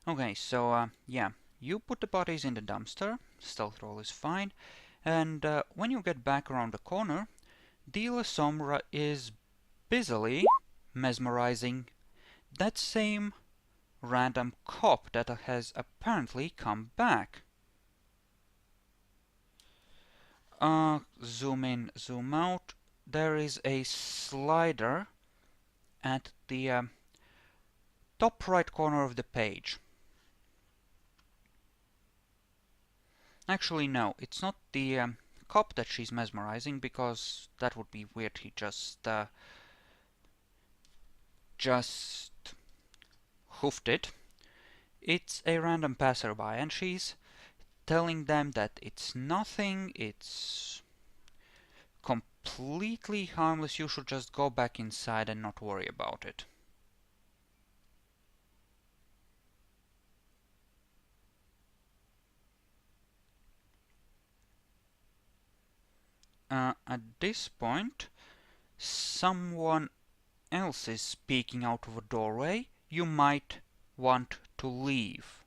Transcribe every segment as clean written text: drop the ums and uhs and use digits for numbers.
Okay, so yeah, you put the bodies in the dumpster, stealth roll is fine, and when you get back around the corner, Dealer Sombra is busily mesmerizing that same random cop that has apparently come back. Zoom in, zoom out. There is a slider at the top right corner of the page. Actually, no, it's not the cop that she's mesmerizing, because that would be weird. He just hoofed it. It's a random passerby, and she's telling them that it's nothing, it's completely harmless, you should just go back inside and not worry about it. At this point, someone else is speaking out of a doorway. You might want to leave.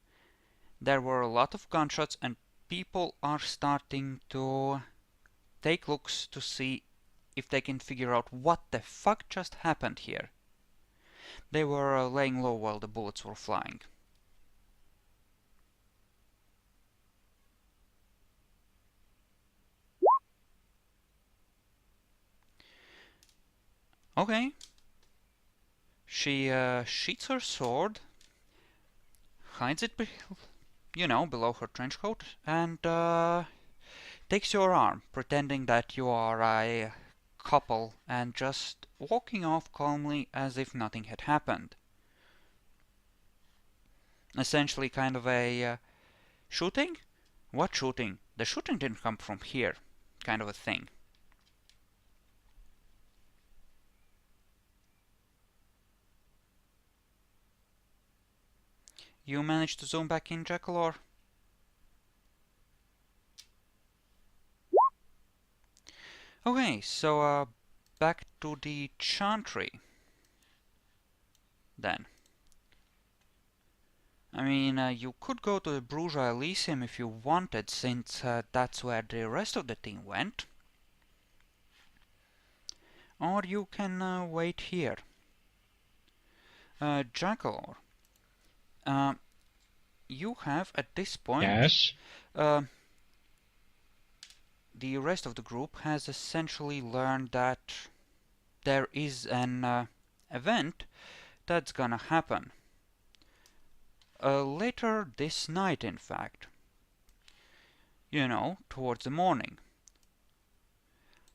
There were a lot of gunshots, and people are starting to take looks to see if they can figure out what the fuck just happened here. They were laying low while the bullets were flying. Okay. She sheaths her sword, hides it, below her trench coat, and takes your arm, pretending that you are a couple, and just walking off calmly as if nothing had happened. Essentially, kind of a shooting? What shooting? The shooting didn't come from here, kind of a thing. You managed to zoom back in, Jackalor? Okay, so back to the Chantry then. I mean, you could go to the Bruja Elysium if you wanted, since that's where the rest of the team went. Or you can wait here. Jackalor, you have at this point, Yes. The rest of the group has essentially learned that there is an event that's gonna happen. Later this night, in fact. Towards the morning.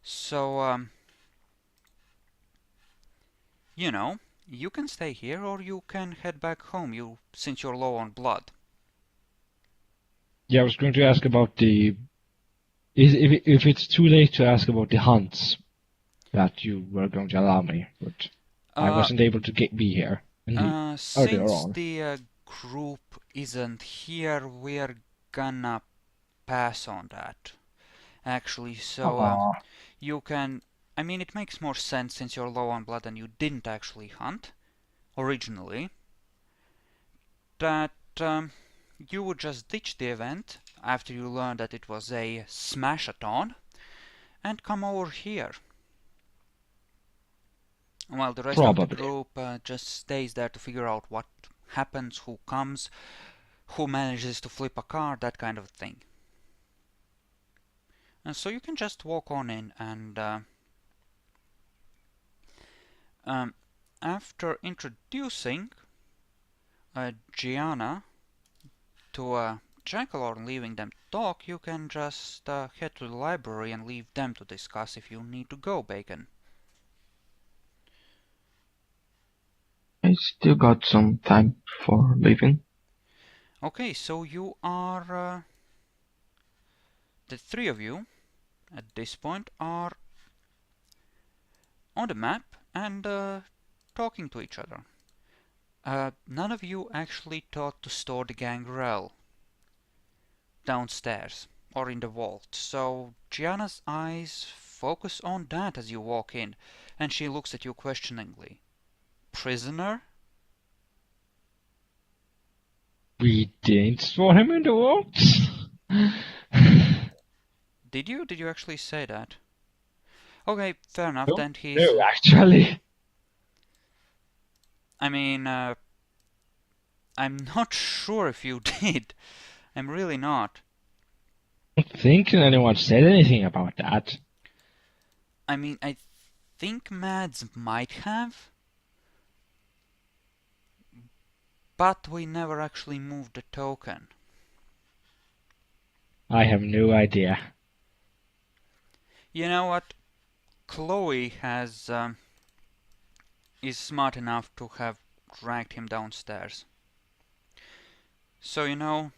So, you can stay here or you can head back home, since you're low on blood. Yeah, I was going to ask about if it's too late to ask about the hunts that you were going to allow me, but I Uh, wasn't able to be here earlier since on. the group isn't here, we're gonna pass on that. Actually, so Ah, you can. I mean, it makes more sense since you're low on blood and you didn't actually hunt originally, that you would just ditch the event after you learn that it was a smash-a-thon and come over here, while the rest of the probably. group just stays there to figure out what happens, who comes, who manages to flip a car, that kind of thing. And so you can just walk on in, and after introducing Gianna to Jackalor and leaving them to talk, you can just head to the library and leave them to discuss if you need to go, Bacon. I still got some time for leaving. Okay, so you are, the three of you at this point are on the map and talking to each other. None of you actually thought to store the gangrel downstairs or in the vault, so Gianna's eyes focus on that as you walk in, and she looks at you questioningly. Prisoner? We didn't throw him in the works. Did you? Did you actually say that? Okay, fair enough. No, Then he's. no, actually. I mean, I'm not sure if you did. I'm really not. I don't think anyone said anything about that. I mean, I think Mads might have, but we never actually moved the token. I have no idea. You know what? Chloe is smart enough to have dragged him downstairs. So, you know,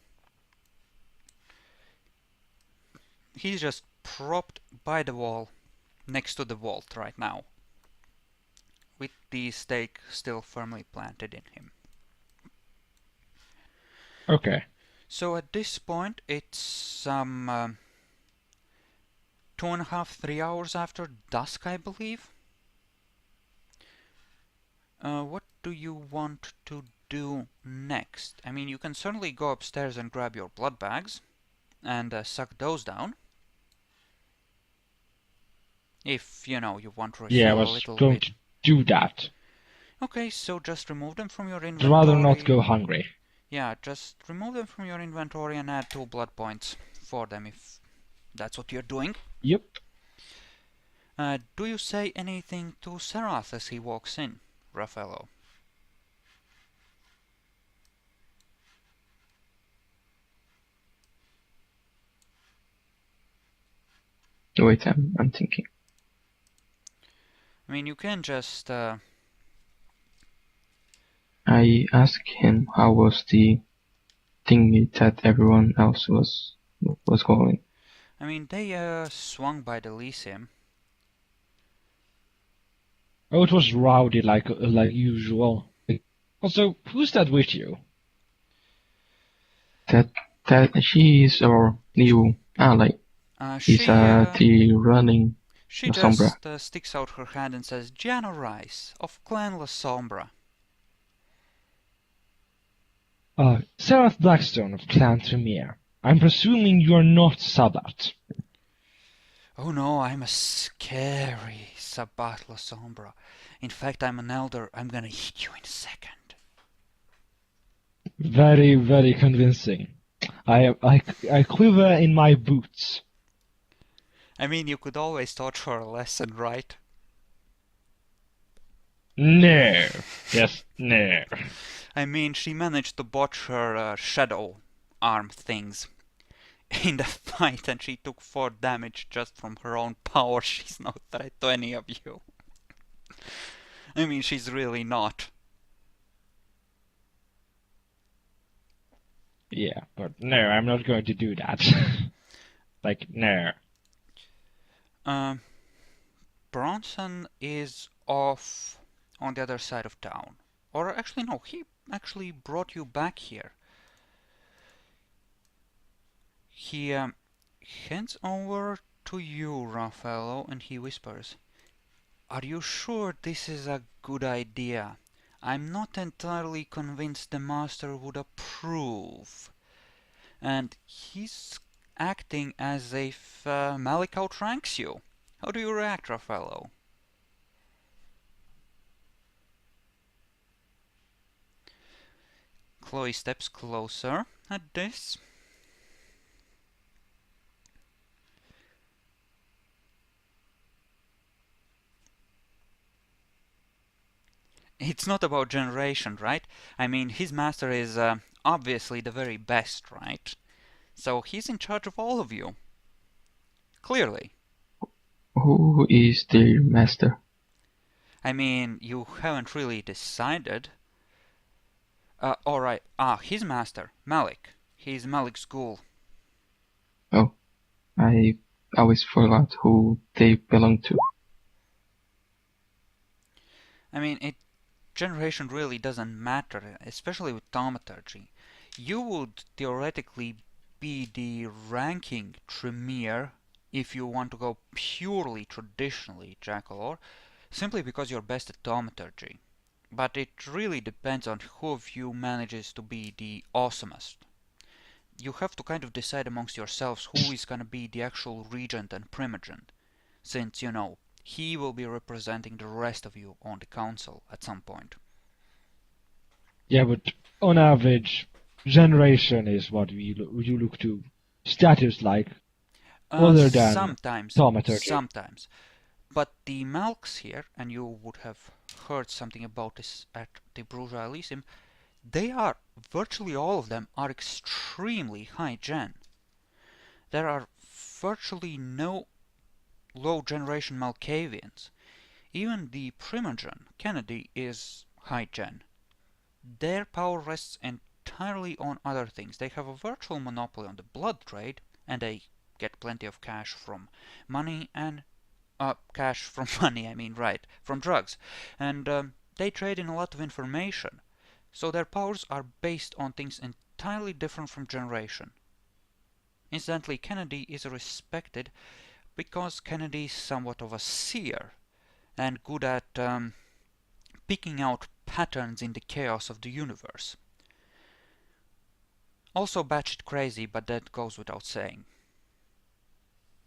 he's just propped by the wall, next to the vault right now, with the stake still firmly planted in him. Okay. So at this point, it's some 2.5, 3 hours after dusk, I believe. What do you want to do next? I mean, you can certainly go upstairs and grab your blood bags and suck those down. If, you know, you want to Yeah, I refill a was little going bit. to do that. Okay, so just remove them from your I'd inventory. rather not go hungry. Yeah, just remove them from your inventory and add 2 blood points for them if that's what you're doing. Yep. Do you say anything to Serath as he walks in, Raffaello? Wait, I'm thinking. I mean, you can just I asked him how was the thingy that everyone else was going. I mean, they swung by the Elysium. Oh, it was rowdy like usual. Also, who's that with you? That she is our new ally. He's the running She Sombra. just sticks out her hand and says, Gianna Rice, of Clan La Sombra. Seraph Blackstone of Clan Tremere. I'm presuming you're not Sabbat. Oh no, I'm a scary Sabbat La Sombra. In fact, I'm an elder. I'm gonna hit you in a second. Very, very convincing. I quiver in my boots. I mean, you could always taught her a lesson, right? No. Yes, no. I mean, she managed to botch her shadow arm things in the fight, and she took 4 damage just from her own power. She's no threat to any of you. I mean, she's really not. Yeah, but no, I'm not going to do that. Like, no. Bronson is off on the other side of town. Or actually, no, he actually brought you back here. He hands over to you, Raffaello, and he whispers, Are you sure this is a good idea? I'm not entirely convinced the master would approve. And he's acting as if Malik outranks you. How do you react, Raffaello? Chloe steps closer at this. It's not about generation, right? I mean, his master is obviously the very best, right? So he's in charge of all of you. Clearly. Who is the master? I mean, you haven't really decided. Alright. His master, Malik. He's Malik's ghoul. Oh, I always forgot who they belong to. I mean, generation really doesn't matter, especially with thaumaturgy. You would theoretically be the ranking Tremere if you want to go purely traditionally, Jackalor, simply because you're best at thaumaturgy. but it really depends on who of you manages to be the awesomest. You have to kind of decide amongst yourselves who is gonna be the actual regent and primogent, since, you know, he will be representing the rest of you on the council at some point. Yeah, but on average, generation is what you look to. Status like, other than Sometimes, thaumaturgy. sometimes. But the Malks here, and you would have heard something about this at the Bruja Elysium, they are, virtually all of them, are extremely high gen. There are virtually no low generation Malkavians. Even the Primogen, Kennedy, is high gen. Their power rests entirely on other things. They have a virtual monopoly on the blood trade, and they get plenty of cash from money and cash from money, I mean, right, from drugs. And they trade in a lot of information. So their powers are based on things entirely different from generation. Incidentally, Kennedy is respected because Kennedy is somewhat of a seer and good at picking out patterns in the chaos of the universe. Also batshit crazy, but that goes without saying.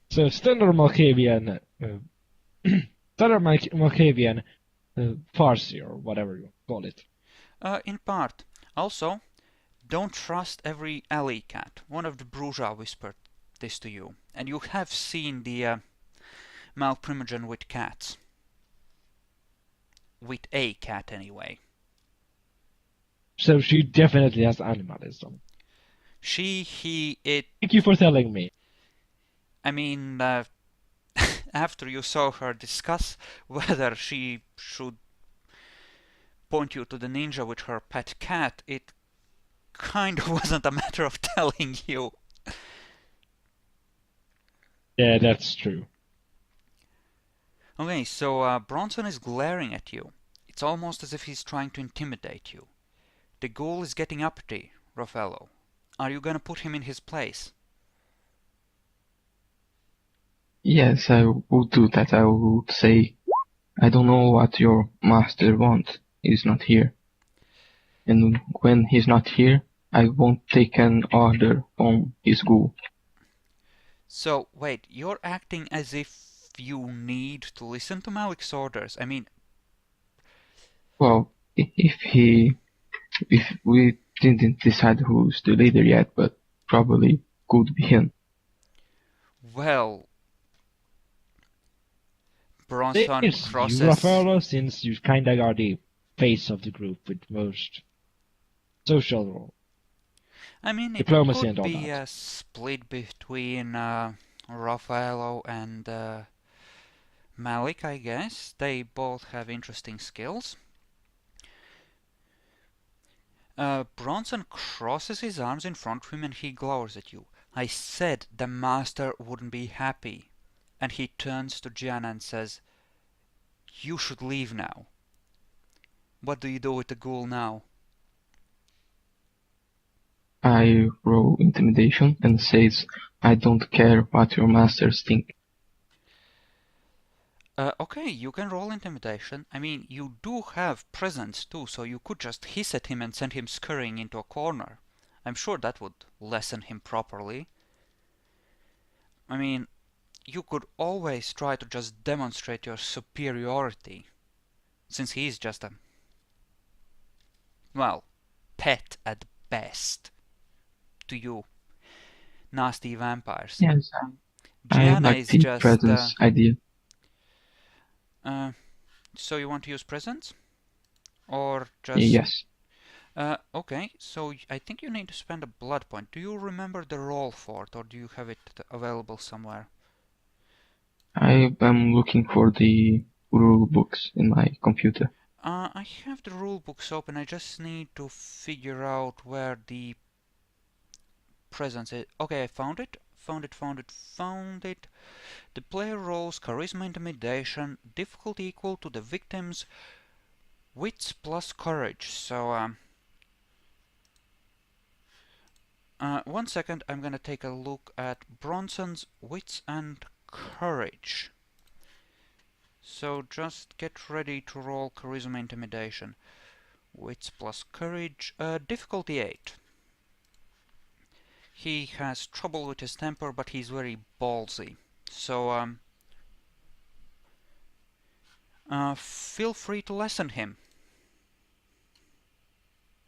So standard Malkavian, standard Malkavian Farsi, or whatever you call it. In part. Also, don't trust every alley cat. One of the Bruja whispered this to you, and you have seen the Malprimogen with cats. With a cat, anyway. So she definitely has animalism. She, he, it. Thank you for telling me. I mean, after you saw her discuss whether she should point you to the ninja with her pet cat, it kind of wasn't a matter of telling you. Yeah, that's true. Okay, so Bronson is glaring at you. It's almost as if he's trying to intimidate you. The ghoul is getting uppity, Raffaello. Are you gonna put him in his place? Yes, I would do that. I would say, I don't know what your master wants. He's not here. And when he's not here, I won't take an order from his ghoul. So, wait, you're acting as if you need to listen to Malik's orders. I mean, Well, if we didn't decide who's the leader yet, but probably could be him. well, Bronson It's you, crosses. Raffaello, since you kinda are the face of the group with most social role. I mean, it Diplomacy could and all be that. a split between Raffaello and Malik, I guess. They both have interesting skills. Bronson crosses his arms in front of him and he glowers at you. I said the master wouldn't be happy. And he turns to Gianna and says, you should leave now. What do you do with the ghoul now? I roll intimidation and says, I don't care what your masters think. Okay, you can roll intimidation. I mean, you do have presence too, so you could just hiss at him and send him scurrying into a corner. I'm sure that would lessen him properly. I mean, you could always try to just demonstrate your superiority, since he's just a, well, pet at best to you nasty vampires. Yes, I Gianna like is the just presence idea. so you want to use presence? Or just Yes. okay, so I think you need to spend a blood point. Do you remember the roll for it, or do you have it available somewhere? I am looking for the rule books in my computer. I have the rule books open. I just need to figure out where the presence is. Okay, I found it. Found it. The player rolls charisma intimidation, difficulty equal to the victim's wits plus courage. So, 1 second, I'm gonna take a look at Bronson's wits and courage. So just get ready to roll charisma intimidation. Wits plus courage, difficulty 8. He has trouble with his temper, but he's very ballsy. So, feel free to lesson him.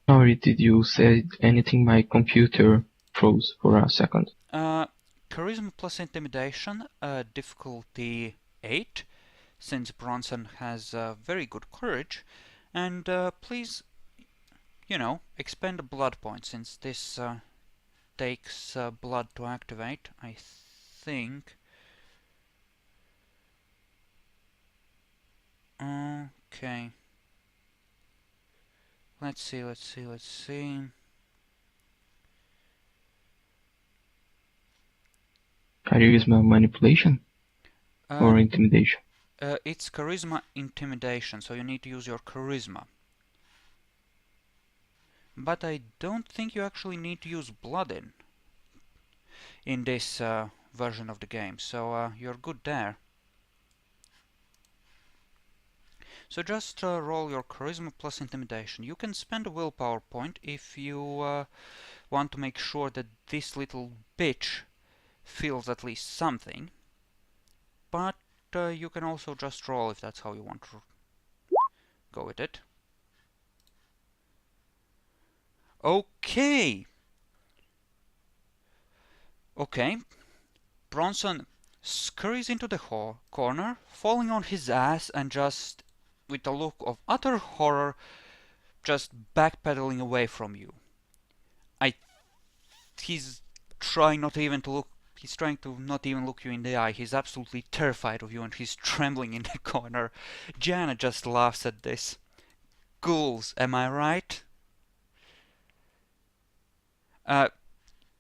Sorry, did you say anything? My computer froze for a second. Charisma plus intimidation, difficulty 8, since Bronson has very good courage. And please, expend a blood point, since this takes blood to activate, I think. Okay. Let's see. Charisma manipulation or intimidation? It's charisma intimidation, so you need to use your charisma. But I don't think you actually need to use blood in this version of the game, so you're good there. So just roll your charisma plus intimidation. You can spend a willpower point if you want to make sure that this little bitch feels at least something. But you can also just roll if that's how you want to go with it. Okay. Bronson scurries into the corner, falling on his ass and just, with a look of utter horror, just backpedaling away from you. He's trying not even to look. He's trying to not even look you in the eye. He's absolutely terrified of you, and he's trembling in the corner. Gianna just laughs at this. Ghouls, am I right?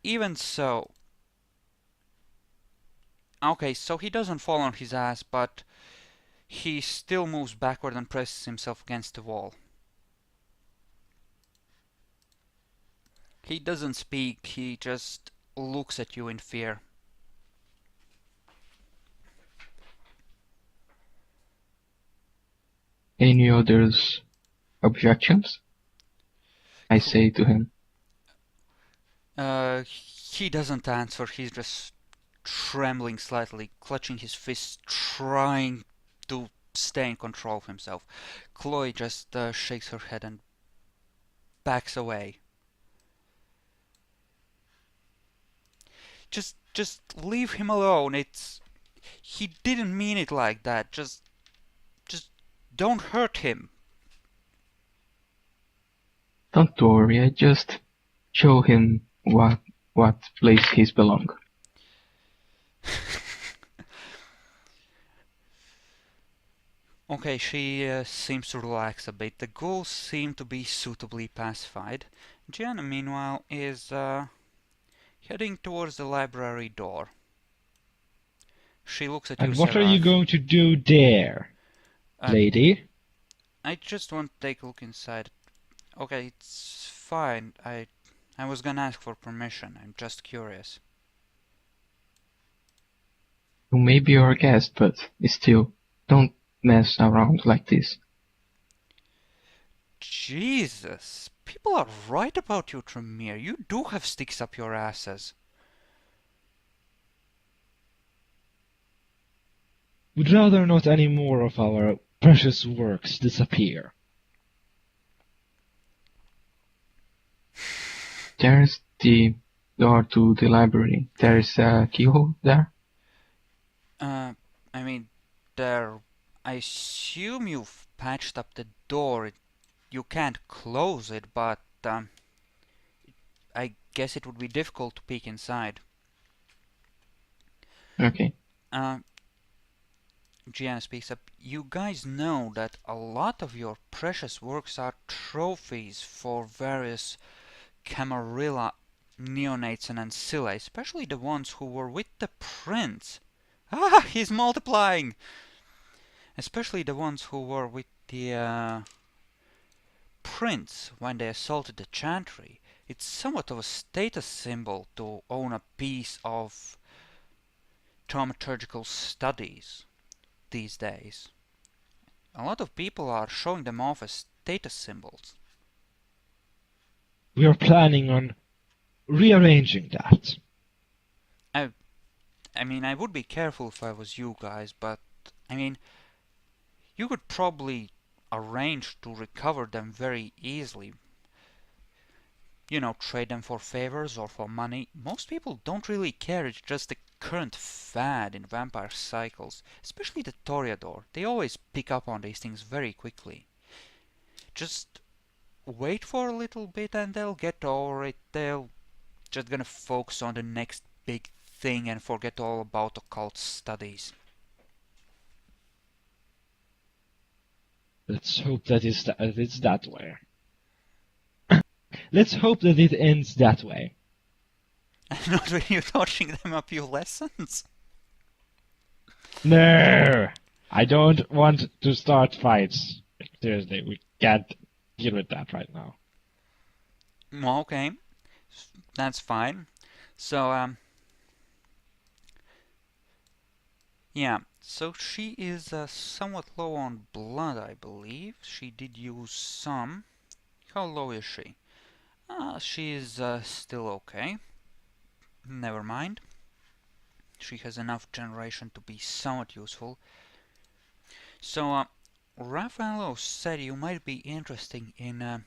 Even so. Okay, so he doesn't fall on his ass, but he still moves backward and presses himself against the wall. He doesn't speak, he just looks at you in fear. Any others objections? I say to him. He doesn't answer, he's just trembling slightly, clutching his fists, trying to stay in control of himself. Chloe just shakes her head and backs away. Just leave him alone. He didn't mean it like that. Just don't hurt him. Don't worry, I just show him what place he's belong. Okay, she seems to relax a bit. The ghouls seem to be suitably pacified. Gianna, meanwhile, is heading towards the library door. She looks at you, And what are Seraph. you going to do there, lady? I just want to take a look inside. Okay, it's fine. I was gonna ask for permission. I'm just curious. You may be our guest, but still, don't mess around like this. Jesus! People are right about you, Tremere. You do have sticks up your asses. Would rather not any more of our precious works disappear. There's the door to the library. There's a keyhole there? I mean, I assume you've patched up the door. You can't close it, but I guess it would be difficult to peek inside. Okay. Gianna speaks up. You guys know that a lot of your precious works are trophies for various Camarilla neonates and ancillae, especially the ones who were with the prince. Ah, he's multiplying! Especially the ones who were with the prince when they assaulted the Chantry. It's somewhat of a status symbol to own a piece of thaumaturgical studies these days. A lot of people are showing them off as status symbols. we are planning on rearranging that. I mean, I would be careful if I was you guys, but I mean, you could probably arrange to recover them very easily. You know, trade them for favors or for money. Most people don't really care, it's just the current fad in vampire cycles, especially the Toreador. They always pick up on these things very quickly. Just wait for a little bit and they'll get over it. They'll just gonna focus on the next big thing and forget all about occult studies. Let's hope that it's that way. Let's hope that it ends that way. Not when you're teaching them a few lessons. No! I don't want to start fights. Seriously, we can't deal with that right now. Okay, that's fine. So, yeah, so she is somewhat low on blood, I believe. She did use some. How low is she? She is still okay. Never mind. She has enough generation to be somewhat useful. So, Raffaello said you might be interested in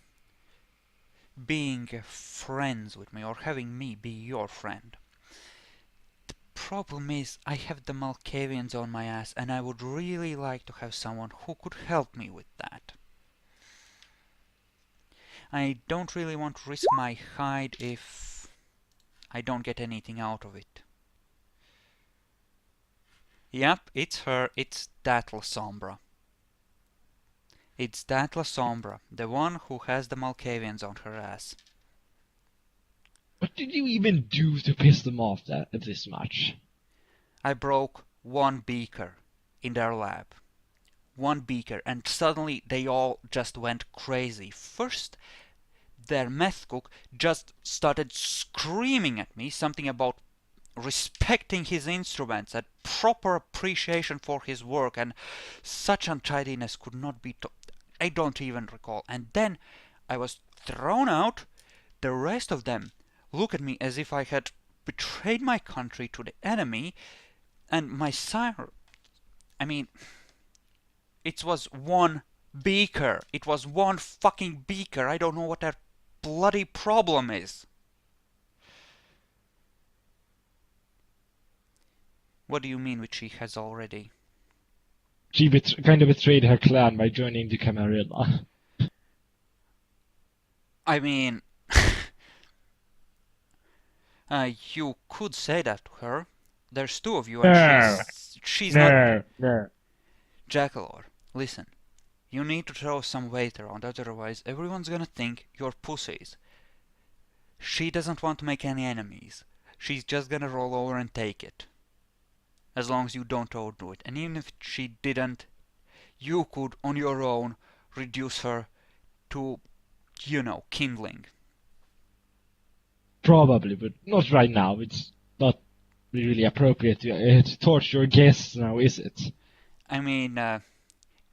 being friends with me, or having me be your friend. The problem is, I have the Malkavians on my ass, and I would really like to have someone who could help me with that. I don't really want to risk my hide if I don't get anything out of it. Yep, it's her, it's that La Sombra. It's that La Sombra, the one who has the Malkavians on her ass. What did you even do to piss them off this much? I broke one beaker in their lab. One beaker, and suddenly they all just went crazy. First, their meth cook just started screaming at me something about respecting his instruments and proper appreciation for his work, and such untidiness could not be I don't even recall. And then I was thrown out. The rest of them look at me as if I had betrayed my country to the enemy, and my sire, I mean, it was one beaker. It was one fucking beaker. I don't know what their bloody problem is. What do you mean which she has already? She kind of betrayed her clan by joining the Camarilla. I mean, you could say that to her. There's two of you, and she's not. No. Jackalor, listen. You need to throw some weight around, otherwise everyone's gonna think you're pussies. She doesn't want to make any enemies. She's just gonna roll over and take it. As long as you don't overdo it. And even if she didn't, you could, on your own, reduce her to, you know, kindling. Probably, but not right now. It's not really appropriate to torture your guests now, is it? I mean,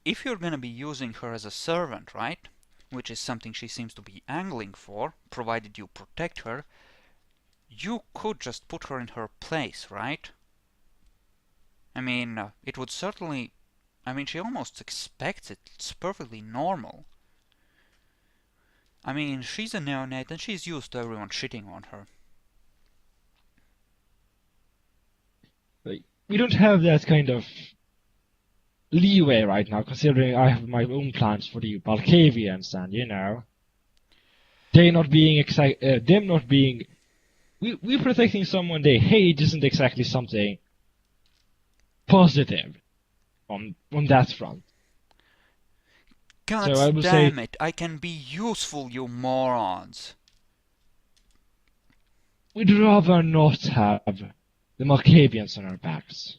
if you're gonna be using her as a servant, right? Which is something she seems to be angling for, provided you protect her, you could just put her in her place, right? I mean, it would certainly... I mean, she almost expects it. It's perfectly normal. I mean, she's a neonate and she's used to everyone shitting on her. We don't have that kind of leeway right now, considering I have my own plans for the Balkavians, and you know, they not being them not being, we're protecting someone they hate isn't exactly something positive on that front. God so damn it! I can be useful, you morons. We'd rather not have the Malkavians on our backs.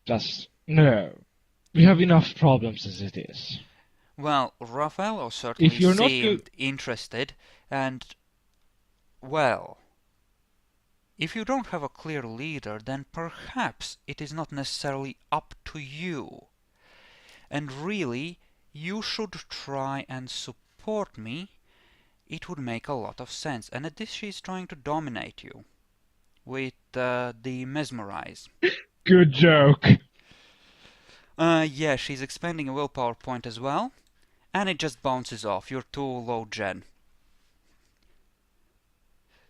Just, no. We have enough problems as it is. Well, Raffaello certainly seemed interested, and, well, if you don't have a clear leader, then perhaps it is not necessarily up to you. And really, you should try and support support me, it would make a lot of sense. And at this, she's trying to dominate you with the mesmerize. Good joke. Yeah, she's expending a willpower point as well, and it just bounces off. You're too low gen.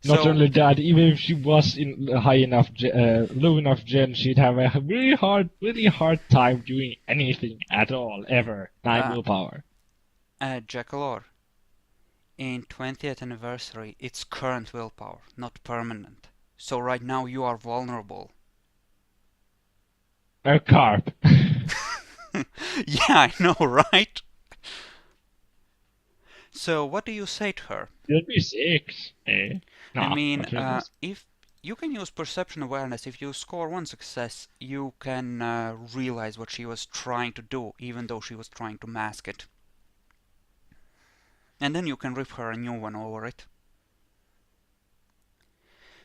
Not So, only that, even if she was in high enough, low enough gen, she'd have a really hard time doing anything at all, ever. 9 willpower. Jackalor, in 20th anniversary, it's current willpower, not permanent. So right now you are vulnerable. A carp. Yeah, I know, right? So what do you say to her? It'll be 6. I mean, not really. if you can use perception awareness, if you score 1 success, you can realize what she was trying to do, even though she was trying to mask it. And then you can rip her a new one over it.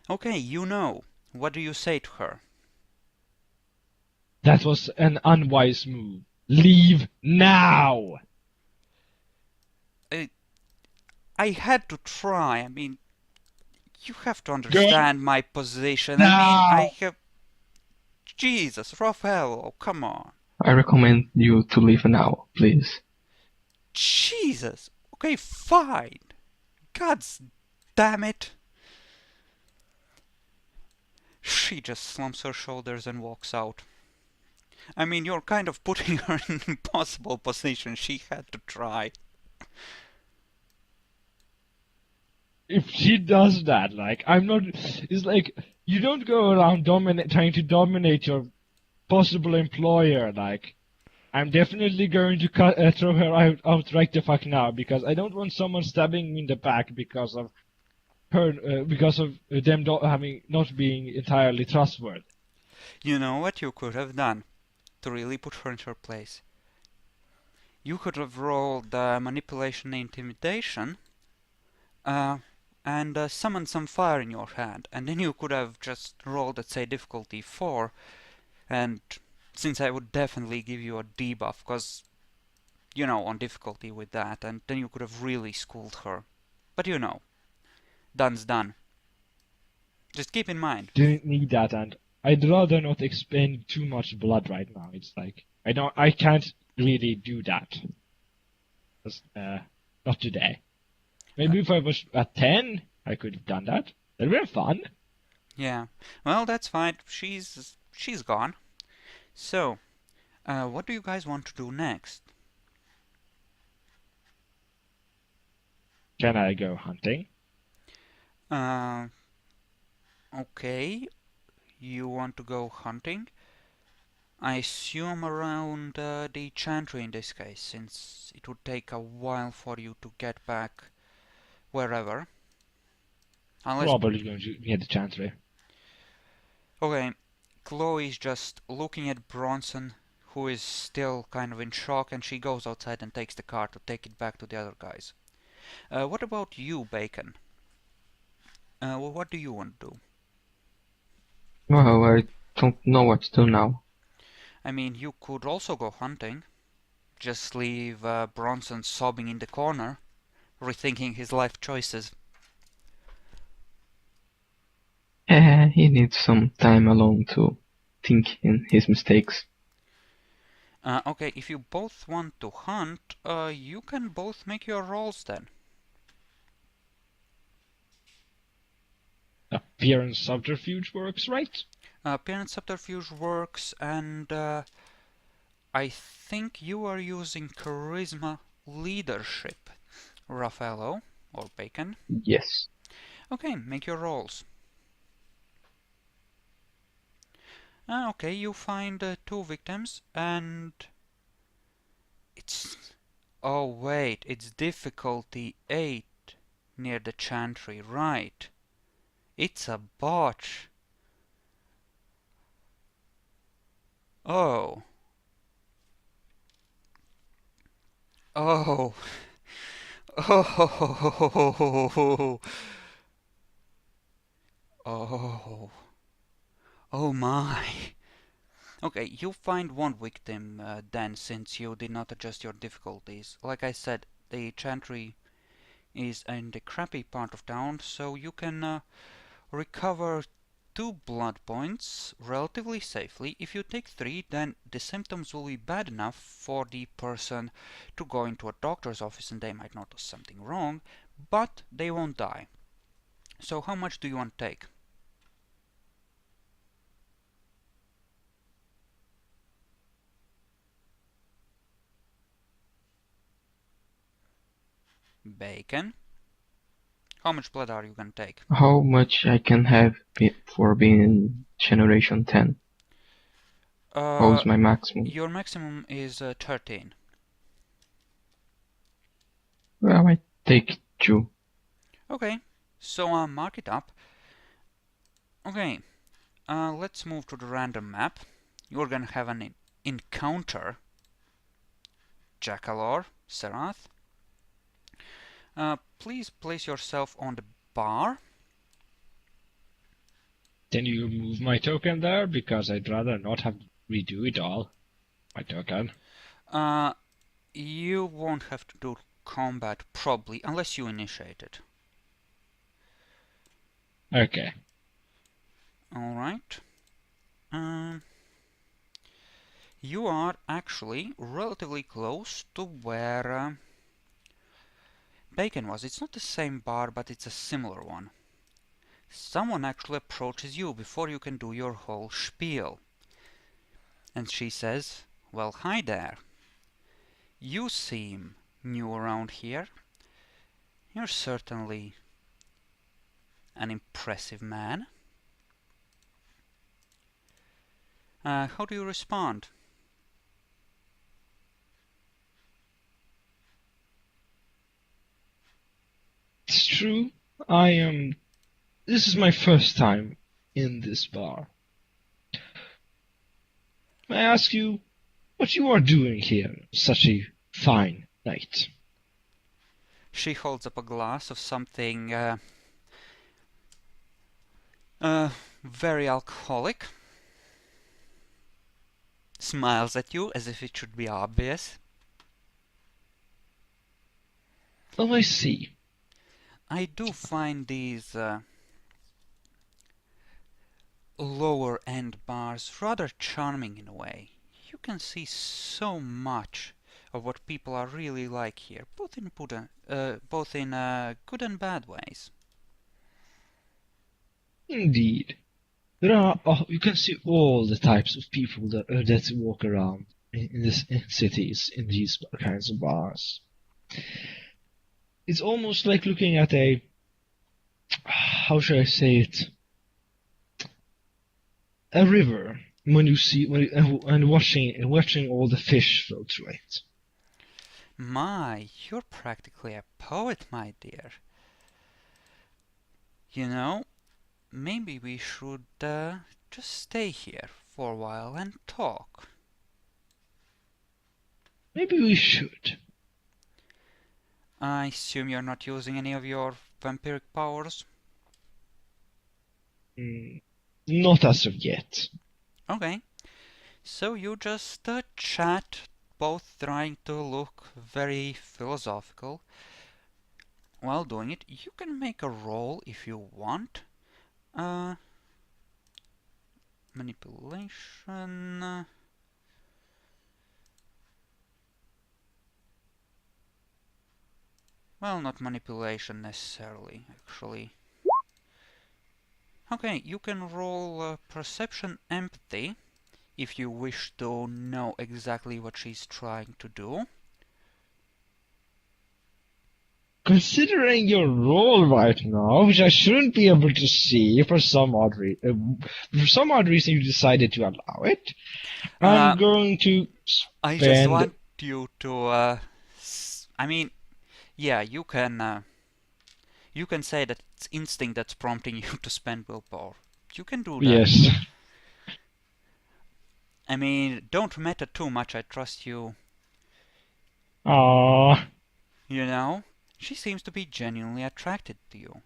Okay, you know. What do you say to her? That was an unwise move. Leave now! I had to try. I mean, you have to understand my position. I mean, I have... Jesus, Raphael, come on. I recommend you to leave now, please. Jesus. Okay, fine. God damn it. She just slumps her shoulders and walks out. I mean, you're kind of putting her in an impossible position. She had to try. If she does that, like, I'm not... It's like, you don't go around trying to dominate your possible employer, like... I'm definitely going to throw her out right the fuck now, because I don't want someone stabbing me in the back because of her, because of them not being entirely trustworthy. You know what you could have done to really put her in her place? You could have rolled manipulation and intimidation, and summoned some fire in your hand, and then you could have just rolled, let's say, difficulty 4, and since I would definitely give you a debuff, because, you know, on difficulty with that, and then you could have really schooled her. But you know, done's done. Just keep in mind. Didn't need that, and I'd rather not expend too much blood right now. It's like, I can't really do that. Just, not today. Maybe if I was at 10, I could have done that. That'd been fun. Yeah, well, that's fine. She's gone. So, what do you guys want to do next? Can I go hunting? Okay, you want to go hunting? I assume around the Chantry in this case, since it would take a while for you to get back wherever. Unless... Probably going to near the Chantry. Okay, Chloe's just looking at Bronson, who is still kind of in shock, and she goes outside and takes the car to take it back to the other guys. What about you, Bacon? Well, what do you want to do? Well, I don't know what to do now. I mean, you could also go hunting. Just leave Bronson sobbing in the corner, rethinking his life choices. He needs some time alone to think in his mistakes. Okay, if you both want to hunt, you can both make your rolls then. Appearance subterfuge works, right? Appearance subterfuge works, and I think you are using charisma leadership, Raffaello, or Bacon. Yes. Okay, make your rolls. Okay, you find 2 victims, and it's... Oh wait, it's difficulty 8 near the Chantry, right. It's a botch. Oh. Oh. Oh. Oh. Oh my. Okay, you find 1 victim then, since you did not adjust your difficulties. Like I said, the Chantry is in the crappy part of town, so you can recover 2 blood points relatively safely. If you take 3, then the symptoms will be bad enough for the person to go into a doctor's office and they might notice something wrong, but they won't die. So how much do you want to take? Bacon. How much blood are you gonna take? How much I can have for being generation 10? How's my maximum? Your maximum is 13. Well, I take 2. Okay, so mark it up. Okay, let's move to the random map. You're gonna have an encounter. Jackalor, Serath. Please place yourself on the bar. Can you move my token there? Because I'd rather not have to redo it all. My token. You won't have to do combat, probably, unless you initiate it. Okay. Alright. You are actually relatively close to where Bacon was. It's not the same bar, but it's a similar one. Someone actually approaches you before you can do your whole spiel. And she says, "Well, hi there. You seem new around here. You're certainly an impressive man. How do you respond?" It's true. This is my first time in this bar. May I ask you what you are doing here such a fine night? She holds up a glass of something very alcoholic. Smiles at you as if it should be obvious. Oh, I see. I do find these lower end bars rather charming in a way. You can see so much of what people are really like here, both in good and bad ways. Indeed. You can see all the types of people that walk around in cities in these kinds of bars. It's almost like looking at how should I say it? A river when you see and watching all the fish float through it. My, you're practically a poet, my dear. You know, maybe we should just stay here for a while and talk. Maybe we should. I assume you're not using any of your vampiric powers? Not as of yet. Okay. So you just chat, both trying to look very philosophical while doing it. You can make a roll if you want. Manipulation. Well, not manipulation necessarily, actually. Okay, you can roll perception empathy if you wish to know exactly what she's trying to do. Considering your role right now, which I shouldn't be able to see for some odd reason you decided to allow it, I'm going to I just spend. want you to. I mean, yeah, you can say that it's instinct that's prompting you to spend willpower. You can do that. Yes. I mean, don't matter too much. I trust you. Ah. You know, she seems to be genuinely attracted to you.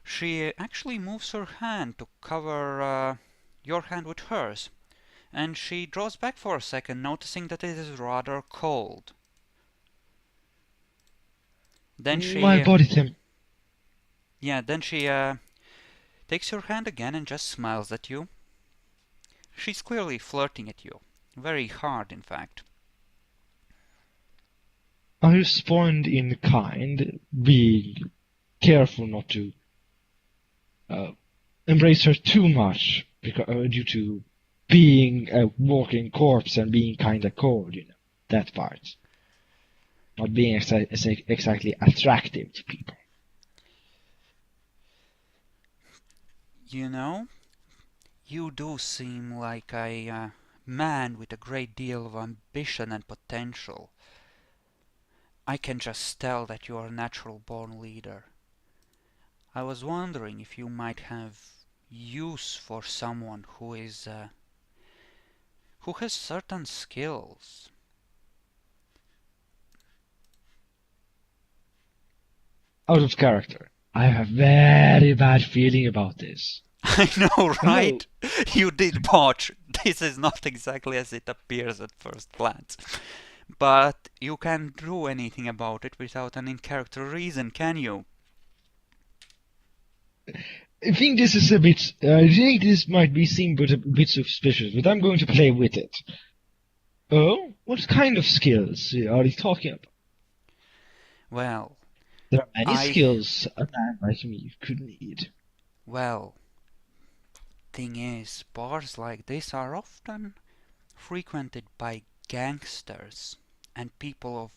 She actually moves her hand to cover your hand with hers, and she draws back for a second, noticing that it is rather cold. Then My she, body temp. yeah, then she takes your hand again and just smiles at you. She's clearly flirting at you. Very hard, in fact. I respond in kind, being careful not to embrace her too much because due to being a walking corpse and being kinda cold, you know, that part. Not being exactly attractive to people. You know, you do seem like a man with a great deal of ambition and potential. I can just tell that you are a natural-born leader. I was wondering if you might have use for someone who has certain skills. Out of character. I have a very bad feeling about this. I know, Oh, right? You did botch. This is not exactly as it appears at first glance. But you can't do anything about it without an in-character reason, can you? I think this is a bit. I think this might be seen but a bit suspicious, but I'm going to play with it. Oh, what kind of skills are you talking about? Well, There are many I... skills a man like me could need. Well, thing is, bars like this are often frequented by gangsters and people of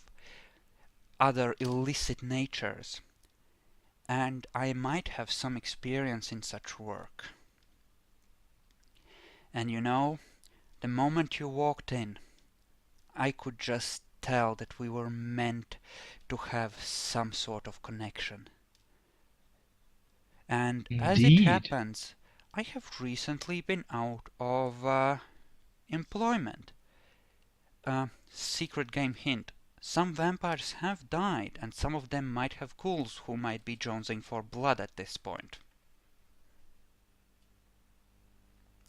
other illicit natures, and I might have some experience in such work. And you know, the moment you walked in, I could just tell that we were meant to have some sort of connection. And as it Indeed. happens, I have recently been out of employment. Secret game hint. Some vampires have died, and some of them might have ghouls who might be jonesing for blood at this point.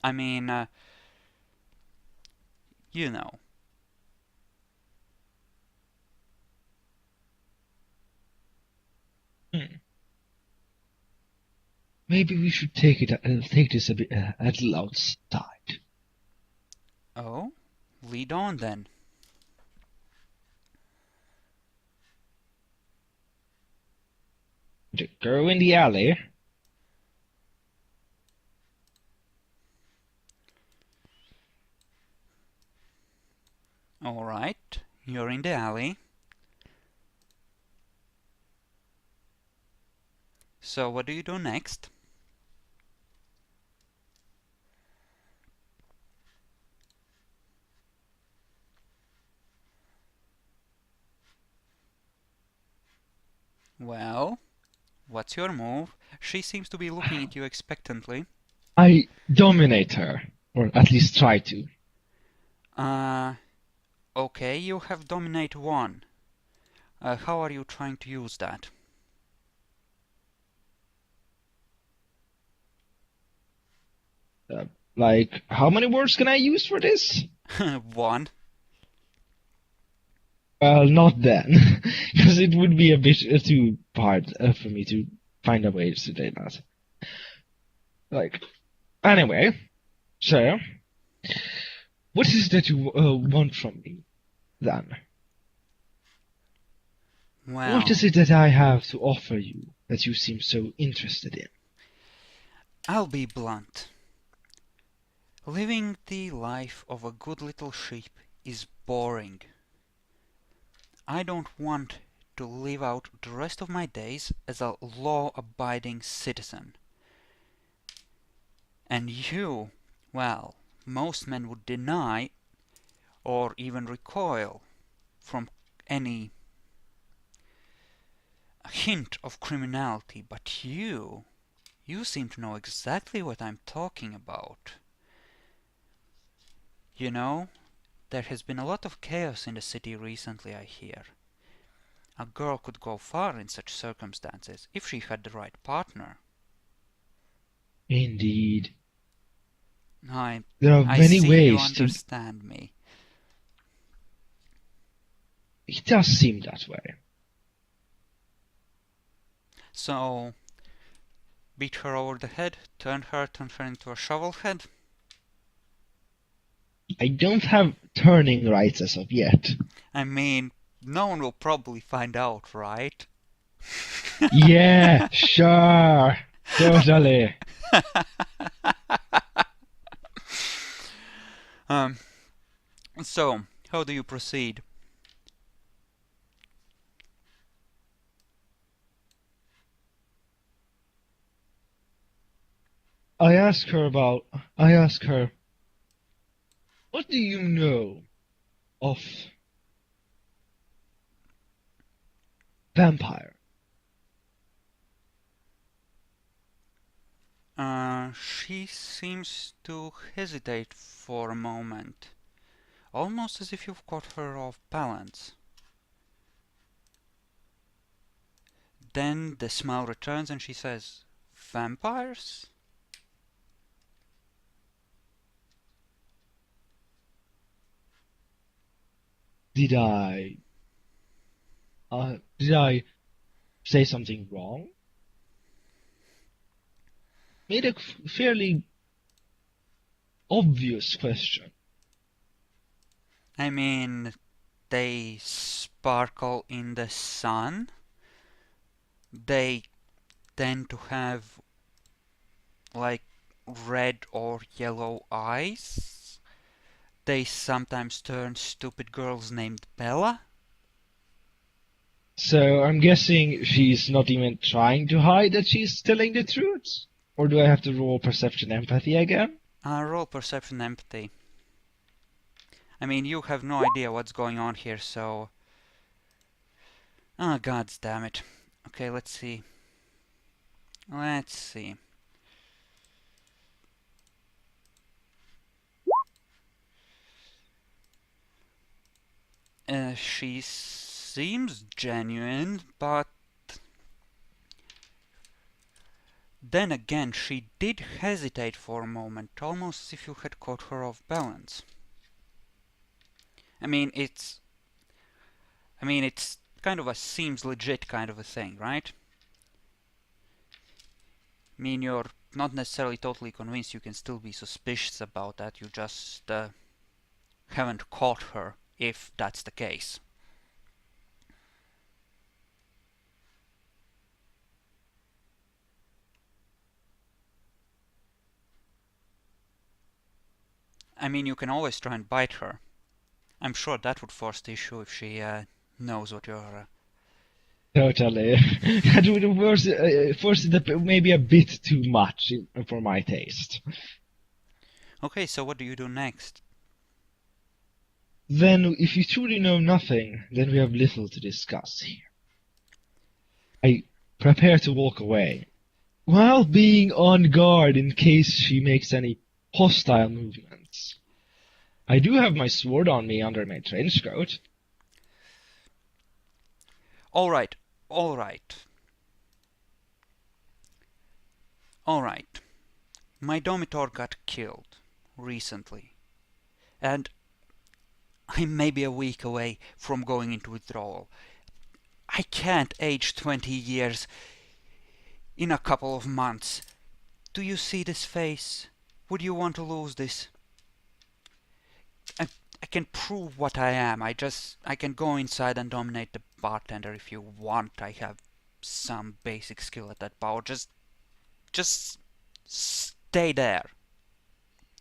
I mean, you know. Maybe we should take this a bit a little outside. Oh? Lead on then. Go in the alley. Alright, you're in the alley. So what do you do next? Well, what's your move? She seems to be looking at you expectantly. I dominate her, or at least try to. Okay, you have dominate 1. How are you trying to use that? Like, how many words can I use for this? 1. Well, not then, because it would be a bit too hard for me to find a way to say that. Like, anyway, so, what is it that you want from me, then? Well, What is it that I have to offer you that you seem so interested in? I'll be blunt. Living the life of a good little sheep is boring. I don't want to live out the rest of my days as a law-abiding citizen. And you, well, most men would deny or even recoil from any hint of criminality, but you seem to know exactly what I'm talking about. You know, there has been a lot of chaos in the city recently, I hear. A girl could go far in such circumstances if she had the right partner. Indeed. I There are many see you ways to... understand me. It does seem that way. So, beat her over the head, turn her into a shovel head. I don't have turning rights as of yet. I mean, no one will probably find out, right? Yeah, sure. Totally. So, how do you proceed? I ask her, what do you know of vampire? She seems to hesitate for a moment, almost as if you've caught her off balance. Then the smile returns and she says, "Vampires?" Did I say something wrong? Made a fairly obvious question. I mean, they sparkle in the sun. They tend to have like red or yellow eyes. They sometimes turn stupid girls named Bella. So I'm guessing she's not even trying to hide that she's telling the truth? Or do I have to roll perception empathy again? Roll perception empathy. I mean, you have no idea what's going on here, so... Oh, god damn it. Okay, let's see. Let's see. She seems genuine, but... Then again, she did hesitate for a moment, almost as if you had caught her off balance. I mean, it's kind of a seems legit kind of a thing, right? I mean, you're not necessarily totally convinced, you can still be suspicious about that, you just haven't caught her, if that's the case. I mean, you can always try and bite her. I'm sure that would force the issue if she knows what you're... Totally. That would force it maybe a bit too much for my taste. Okay, so what do you do next? Then, if you truly know nothing, then we have little to discuss here. I prepare to walk away, while being on guard in case she makes any hostile movements. I do have my sword on me under my trench coat. Alright, alright. Alright. My Domitor got killed recently, and I'm maybe a week away from going into withdrawal. I can't age 20 years in a couple of months. Do you see this face? Would you want to lose this? I can prove what I am. I can go inside and dominate the bartender if you want. I have some basic skill at that power. Just stay there.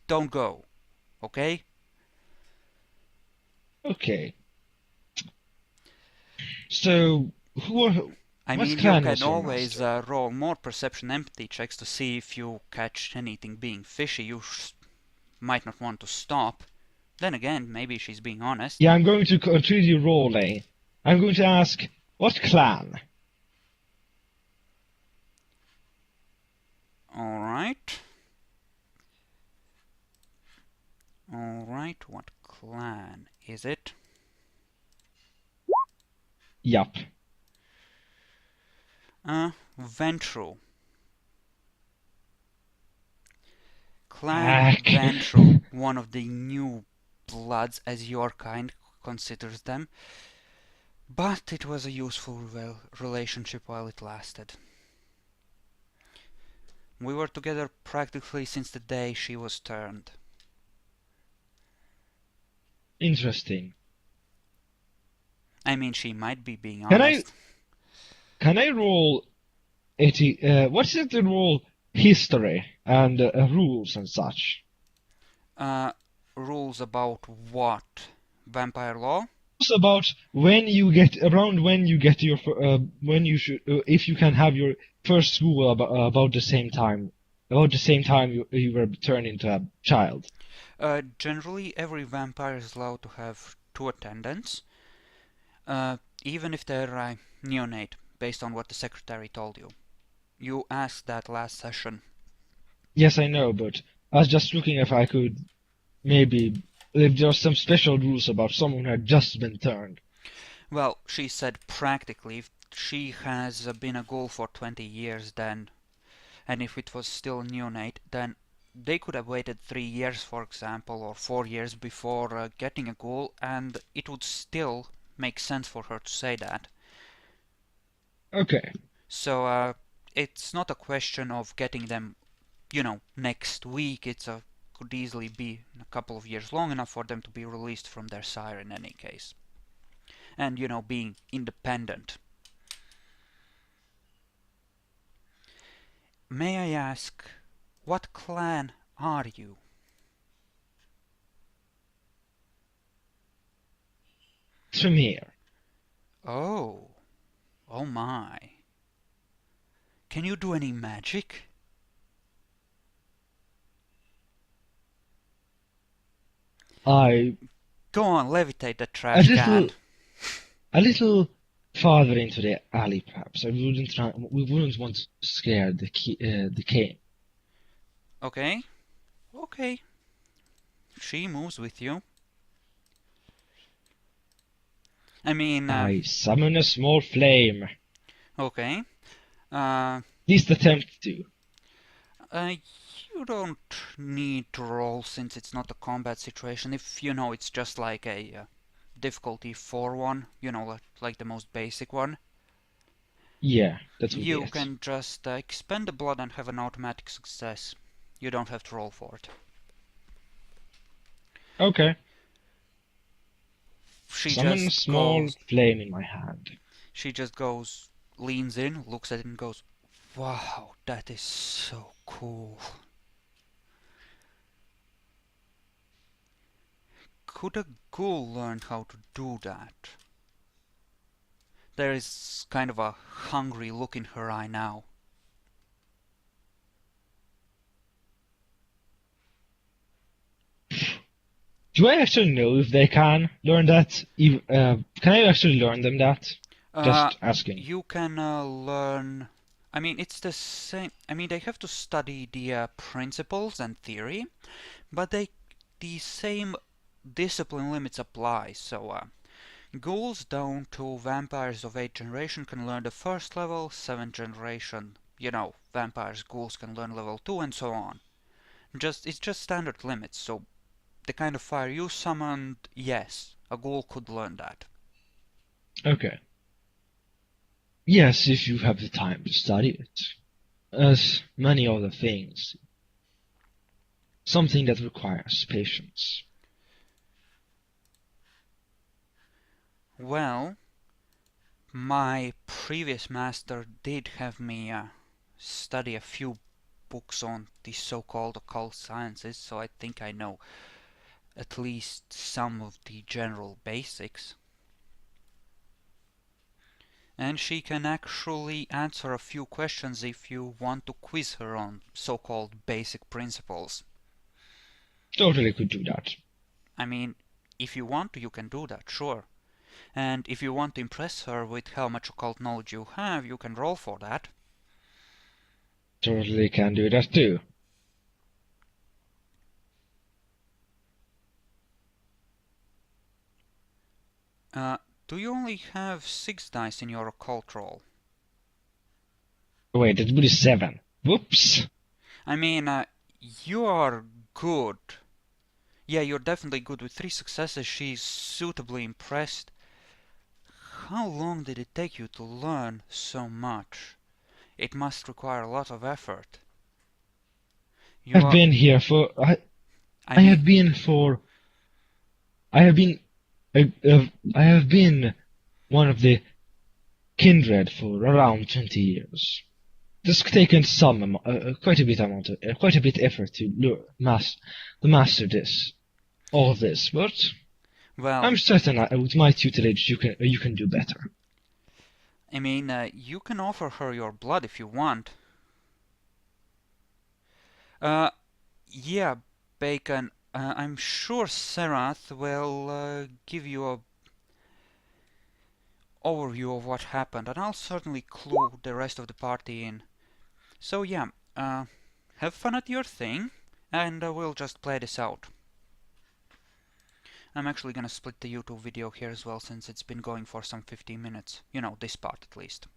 Don't go. Okay? Okay. So, I what mean, you clan can was your always master? roll more perception empathy checks to see if you catch anything being fishy. You might not want to stop. Then again, maybe she's being honest. Yeah, I'm going to continue rolling. I'm going to ask, what clan? Alright. Alright, what clan is it? Yup. Ventru. Clan Heck. Ventru, one of the new bloods as your kind considers them. But it was a useful relationship while it lasted. We were together practically since the day she was turned. Interesting. I mean, she might be being Can I honest. can I roll what's it to roll history and rules and such? Rules about what? Vampire law? It's about when you get your when you should if you can have your first school about the same time you were turned into a child. Generally, every vampire is allowed to have 2 attendants, even if they're neonate, based on what the secretary told you. You asked that last session. Yes, I know, but I was just looking if I could maybe if there's some special rules about someone who had just been turned. Well, she said practically, if she has been a ghoul for 20 years, then, and if it was still neonate, then they could have waited 3 years, for example, or 4 years before getting a ghoul, and it would still make sense for her to say that. Okay. So it's not a question of getting them, next week. Could easily be a couple of years, long enough for them to be released from their sire in any case. And, being independent. May I ask, what clan are you? Tremere. Oh, oh my. Can you do any magic? I Go on, levitate that a trash little can. a little farther into the alley, perhaps. We wouldn't want to scare the king. Okay, okay. She moves with you. I mean, I summon a small flame. okay. Least attempt to. Uh, you don't need to roll since it's not a combat situation. If it's just like a difficulty 4 one, like the most basic one, Yeah, that would be you it. can just expend the blood and have an automatic success. You don't have to roll for it. Okay. She Summon a just small goes. flame in my hand. She just goes, leans in, looks at it, and goes, "Wow, that is so cool." Could a ghoul learn how to do that? There is kind of a hungry look in her eye now. Do I actually know if they can learn that? Can I actually learn them that? Just asking. You can learn. I mean, it's the same. I mean, they have to study the principles and theory, but the same discipline limits apply. So, ghouls down to vampires of 8th generation can learn the first level, 7th generation, vampires, ghouls can learn level 2, and so on. It's just standard limits, so the kind of fire you summoned, yes, a ghoul could learn that. Okay. Yes, if you have the time to study it. As many other things. Something that requires patience. Well, my previous master did have me study a few books on the so-called occult sciences, so I think I know at least some of the general basics. And she can actually answer a few questions if you want to quiz her on so-called basic principles. Totally could do that. I mean, if you want to, you can do that, sure. And if you want to impress her with how much occult knowledge you have, you can roll for that. Totally can do that too. Do you only have 6 dice in your occult roll? Wait, that would be 7. Whoops! I mean, you are good. Yeah, you're definitely good. With 3 successes, she's suitably impressed. How long did it take you to learn so much? It must require a lot of effort. You I've are, been here for. I I mean, have been for. I have been. I have been one of the kindred for around 20 years. It's taken quite a bit quite a bit effort to master this, all of this, but well, I'm certain with my tutelage you can do better. I mean, you can offer her your blood if you want. Uh, yeah, Bacon, I'm sure Serath will give you a overview of what happened, and I'll certainly clue the rest of the party in. So yeah, have fun at your thing, and we'll just play this out. I'm actually gonna split the YouTube video here as well, since it's been going for some 15 minutes. You know, this part at least.